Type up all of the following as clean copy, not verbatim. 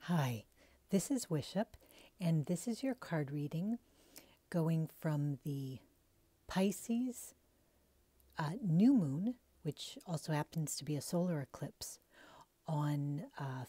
Hi, this is Wishop, and this is your card reading going from the Pisces new moon, which also happens to be a solar eclipse, on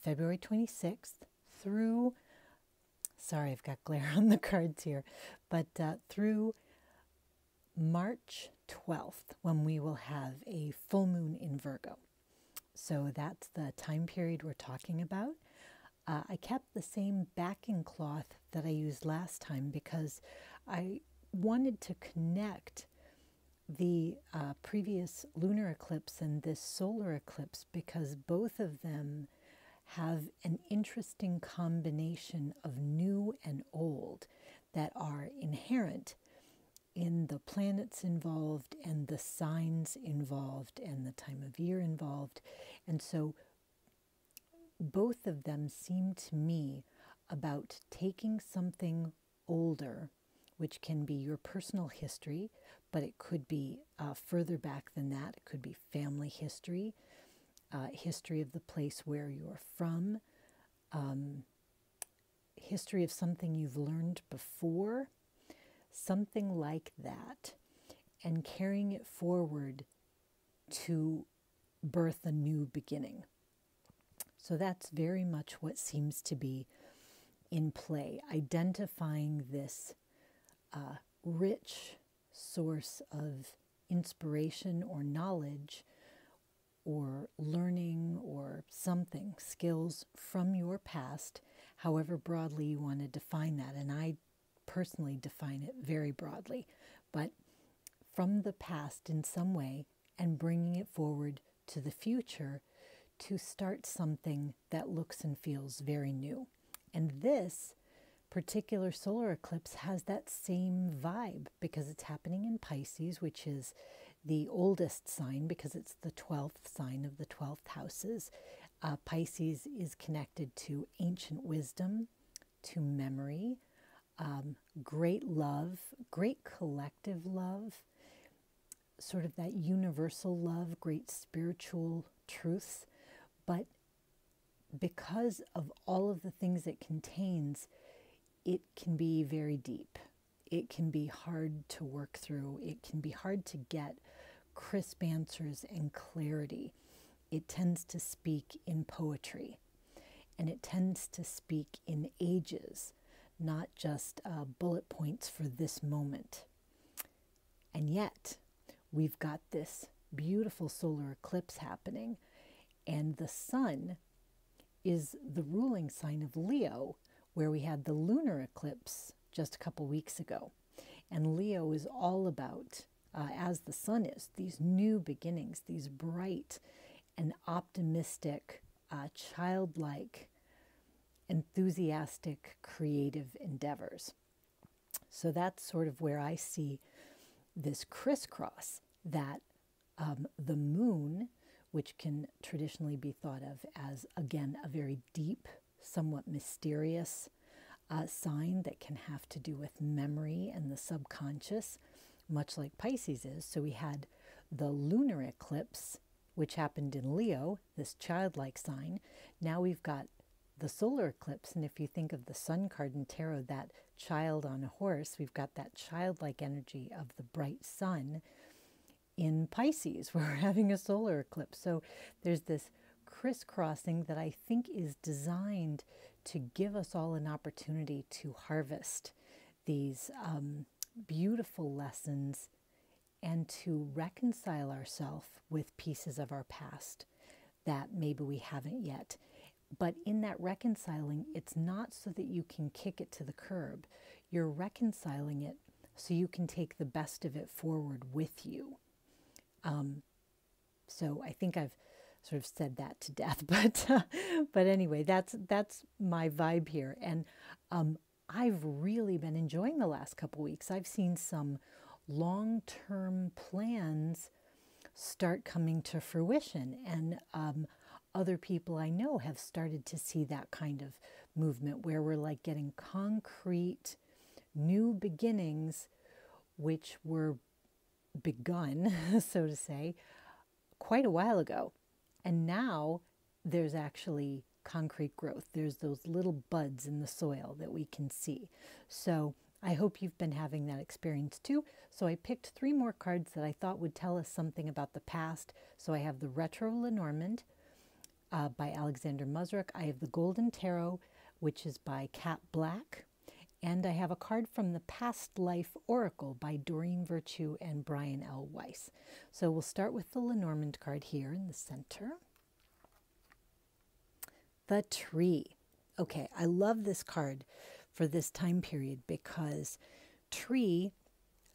February 26th through, sorry, I've got glare on the cards here, but through March 12th, when we will have a full moon in Virgo. So that's the time period we're talking about. I kept the same backing cloth that I used last time because I wanted to connect the previous lunar eclipse and this solar eclipse because both of them have an interesting combination of new and old that are inherent in the planets involved and the signs involved and the time of year involved. And so both of them seem to me about taking something older, which can be your personal history, but it could be further back than that. It could be family history, history of the place where you're from, history of something you've learned before, something like that, and carrying it forward to birth a new beginning. So that's very much what seems to be in play, identifying this rich source of inspiration or knowledge or learning or something, skills from your past, however broadly you want to define that. And I personally define it very broadly, but from the past in some way and bringing it forward to the future to start something that looks and feels very new. And this particular solar eclipse has that same vibe because it's happening in Pisces, which is the oldest sign because it's the 12th sign of the 12th houses. Pisces is connected to ancient wisdom, to memory, great love, great collective love, sort of that universal love, great spiritual truths. But because of all of the things it contains, it can be very deep. It can be hard to work through. It can be hard to get crisp answers and clarity. It tends to speak in poetry, and it tends to speak in ages, not just bullet points for this moment. And yet, we've got this beautiful solar eclipse happening. And the sun is the ruling sign of Leo, where we had the lunar eclipse just a couple weeks ago. And Leo is all about, as the sun is, these new beginnings, these bright and optimistic, childlike, enthusiastic, creative endeavors. So that's sort of where I see this crisscross that the moon, which can traditionally be thought of as, again, a very deep, somewhat mysterious sign that can have to do with memory and the subconscious, much like Pisces is. So we had the lunar eclipse, which happened in Leo, this childlike sign. Now we've got the solar eclipse, and if you think of the sun card in tarot, that child on a horse, we've got that childlike energy of the bright sun in Pisces, where we're having a solar eclipse. So there's this crisscrossing that I think is designed to give us all an opportunity to harvest these beautiful lessons and to reconcile ourselves with pieces of our past that maybe we haven't yet. But in that reconciling, it's not so that you can kick it to the curb. You're reconciling it so you can take the best of it forward with you. So I think I've sort of said that to death, but anyway, that's my vibe here. And I've really been enjoying the last couple weeks. I've seen some long-term plans start coming to fruition, and other people I know have started to see that kind of movement where we're like getting concrete new beginnings, which were begun, so to say, quite a while ago. And now there's actually concrete growth. There's those little buds in the soil that we can see. So I hope you've been having that experience too. So I picked 3 more cards that I thought would tell us something about the past. So I have the Retro Lenormand by Alexandre Musruck. I have the Golden Tarot, which is by Cat Black. And I have a card from the Past Life Oracle by Doreen Virtue and Brian L. Weiss. So we'll start with the Lenormand card here in the center. The Tree. Okay, I love this card for this time period because tree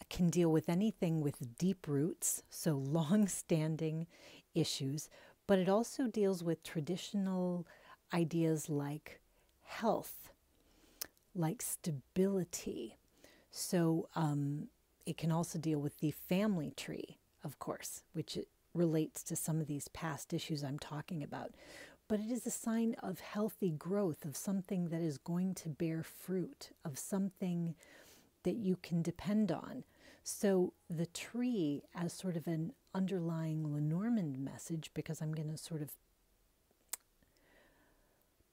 can deal with anything with deep roots, so long-standing issues, but it also deals with traditional ideas like health, like stability. So it can also deal with the family tree, of course, which relates to some of these past issues I'm talking about. But it is a sign of healthy growth, of something that is going to bear fruit, of something that you can depend on. So the tree as sort of an underlying Lenormand message, because I'm going to sort of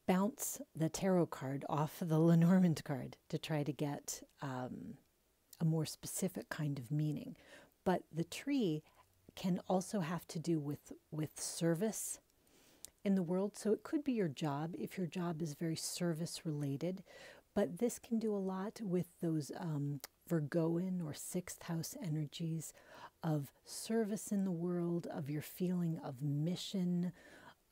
bounce the tarot card off of the Lenormand card to try to get a more specific kind of meaning. But the tree can also have to do with service in the world. So it could be your job, if your job is very service related, but this can do a lot with those Virgoan or 6th house energies of service in the world, of your feeling of mission,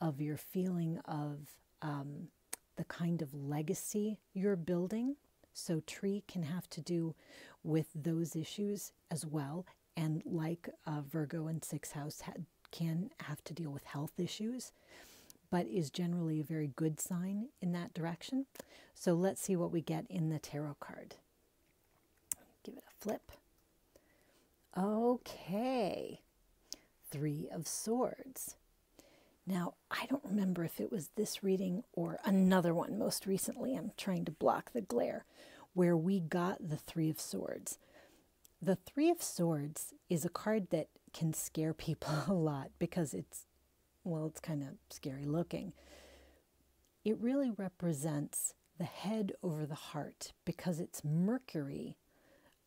of your feeling of the kind of legacy you're building. So tree can have to do with those issues as well. And like Virgo and 6th house can have to deal with health issues, but is generally a very good sign in that direction. So let's see what we get in the tarot card. Give it a flip. Okay, 3 of Swords. Now, I don't remember if it was this reading or another one most recently. I'm trying to block the glare, where we got the 3 of Swords. The 3 of Swords is a card that can scare people a lot because it's kind of scary looking. It really represents the head over the heart because it's Mercury,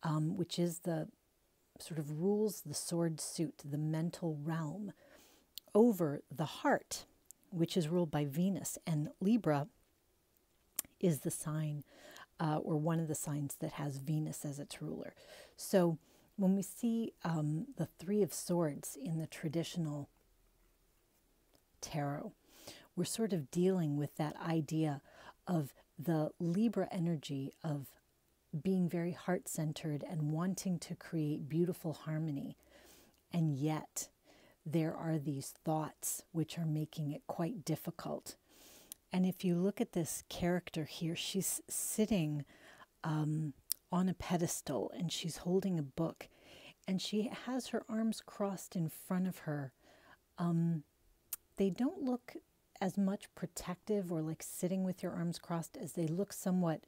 which is the sort of rules the sword suit, the mental realm, over the heart, which is ruled by Venus. And Libra is the sign or one of the signs that has Venus as its ruler. So when we see the 3 of Swords in the traditional tarot, we're sort of dealing with that idea of the Libra energy of being very heart-centered and wanting to create beautiful harmony. And yet there are these thoughts which are making it quite difficult. And if you look at this character here, she's sitting on a pedestal and she's holding a book and she has her arms crossed in front of her. They don't look as much protective or like sitting with your arms crossed as they look somewhat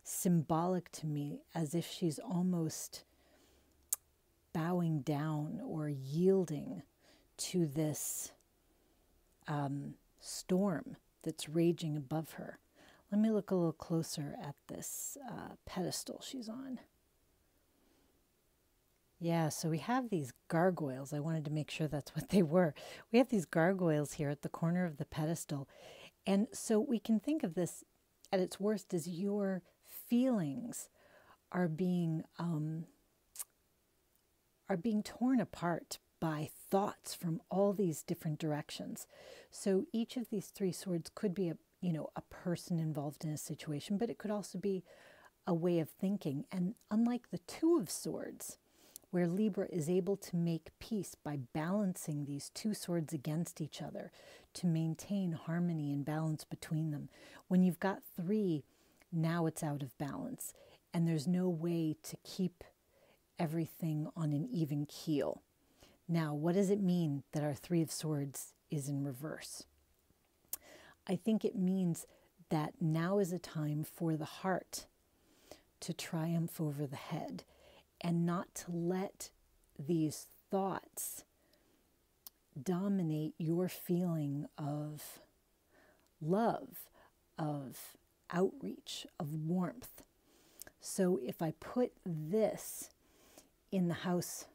symbolic to me, as if she's almost bowing down or yielding to this storm that's raging above her. Let me look a little closer at this pedestal she's on. Yeah, so we have these gargoyles. I wanted to make sure that's what they were. We have these gargoyles here at the corner of the pedestal. And so we can think of this at its worst as your feelings are being torn apart by thoughts from all these different directions. So each of these 3 swords could be a person involved in a situation, but it could also be a way of thinking. And unlike the 2 of Swords, where Libra is able to make peace by balancing these 2 swords against each other to maintain harmony and balance between them, when you've got 3, now it's out of balance and there's no way to keep everything on an even keel. Now, what does it mean that our 3 of Swords is in reverse? I think it means that now is a time for the heart to triumph over the head and not to let these thoughts dominate your feeling of love, of outreach, of warmth. So if I put this in the house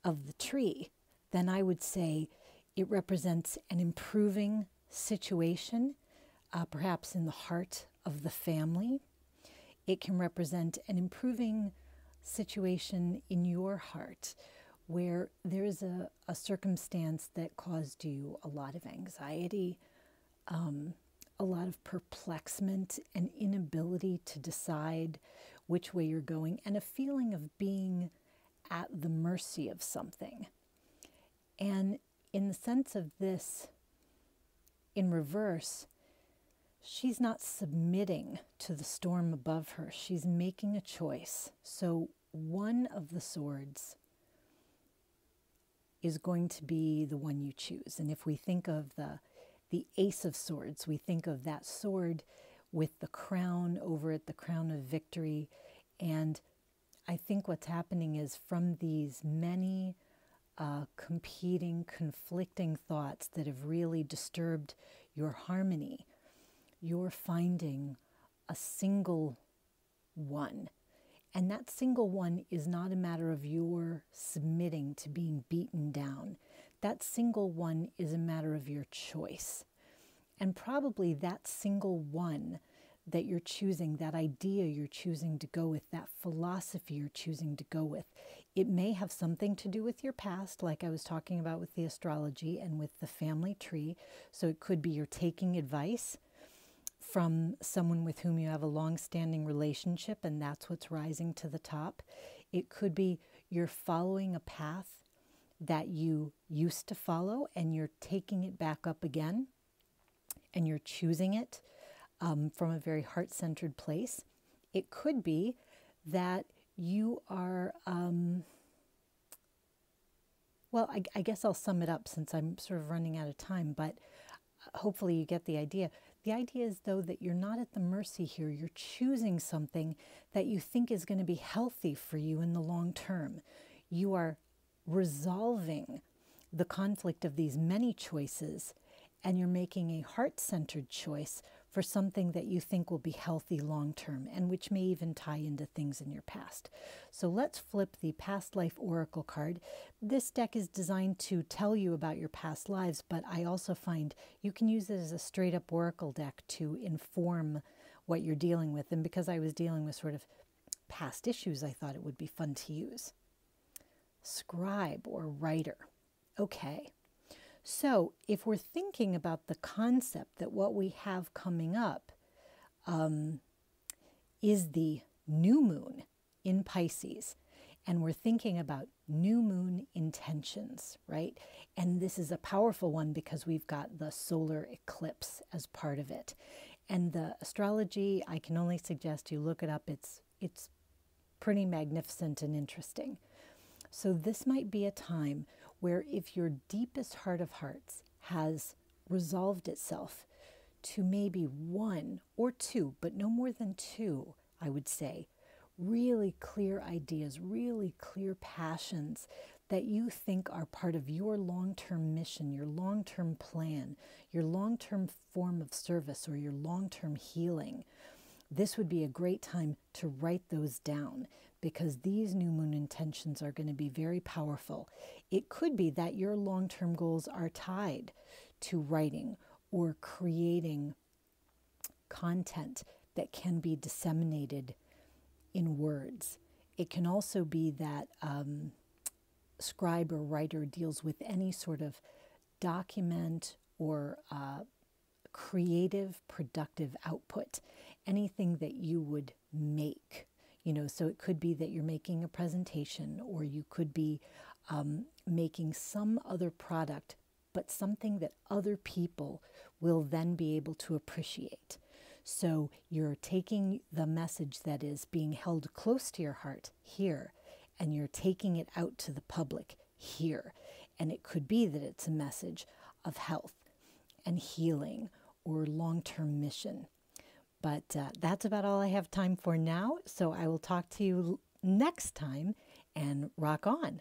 of the tree, then I would say it represents an improving situation, perhaps in the heart of the family. It can represent an improving situation in your heart where there is a circumstance that caused you a lot of anxiety, a lot of perplexement, an inability to decide which way you're going, and a feeling of being at the mercy of something. And in the sense of this, in reverse, she's not submitting to the storm above her. She's making a choice. So one of the swords is going to be the one you choose. And if we think of the Ace of Swords, we think of that sword with the crown over it, the crown of victory. And I think what's happening is from these many competing, conflicting thoughts that have really disturbed your harmony, you're finding a single one. And that single one is not a matter of your submitting to being beaten down. That single one is a matter of your choice. And probably that single one that you're choosing, that idea you're choosing to go with, that philosophy you're choosing to go with, it may have something to do with your past, like I was talking about with the astrology and with the family tree. So it could be you're taking advice from someone with whom you have a long-standing relationship, and that's what's rising to the top. It could be you're following a path that you used to follow, and you're taking it back up again, and you're choosing it from a very heart-centered place. It could be that you are, well, I guess I'll sum it up since I'm sort of running out of time, but hopefully you get the idea. The idea is, though, that you're not at the mercy here. You're choosing something that you think is going to be healthy for you in the long term. You are resolving the conflict of these many choices, and you're making a heart-centered choice for something that you think will be healthy long term, and which may even tie into things in your past. So let's flip the past life oracle card. This deck is designed to tell you about your past lives, but I also find you can use it as a straight up oracle deck to inform what you're dealing with. And because I was dealing with sort of past issues, I thought it would be fun to use. Scribe or writer. Okay. So if we're thinking about the concept that what we have coming up is the new moon in Pisces, and we're thinking about new moon intentions, right? And this is a powerful one because we've got the solar eclipse as part of it. And the astrology, I can only suggest you look it up. It's pretty magnificent and interesting. So this might be a time where if your deepest heart of hearts has resolved itself to maybe one or two, but no more than two, I would say, really clear ideas, really clear passions that you think are part of your long-term mission, your long-term plan, your long-term form of service, or your long-term healing, this would be a great time to write those down, because these new moon intentions are going to be very powerful. It could be that your long-term goals are tied to writing or creating content that can be disseminated in words. It can also be that scribe or writer deals with any sort of document or creative, productive output, anything that you would make. You know, so it could be that you're making a presentation, or you could be making some other product, but something that other people will then be able to appreciate. So you're taking the message that is being held close to your heart here, and you're taking it out to the public here. And it could be that it's a message of health and healing or long-term mission. But that's about all I have time for now. So I will talk to you next time, and rock on.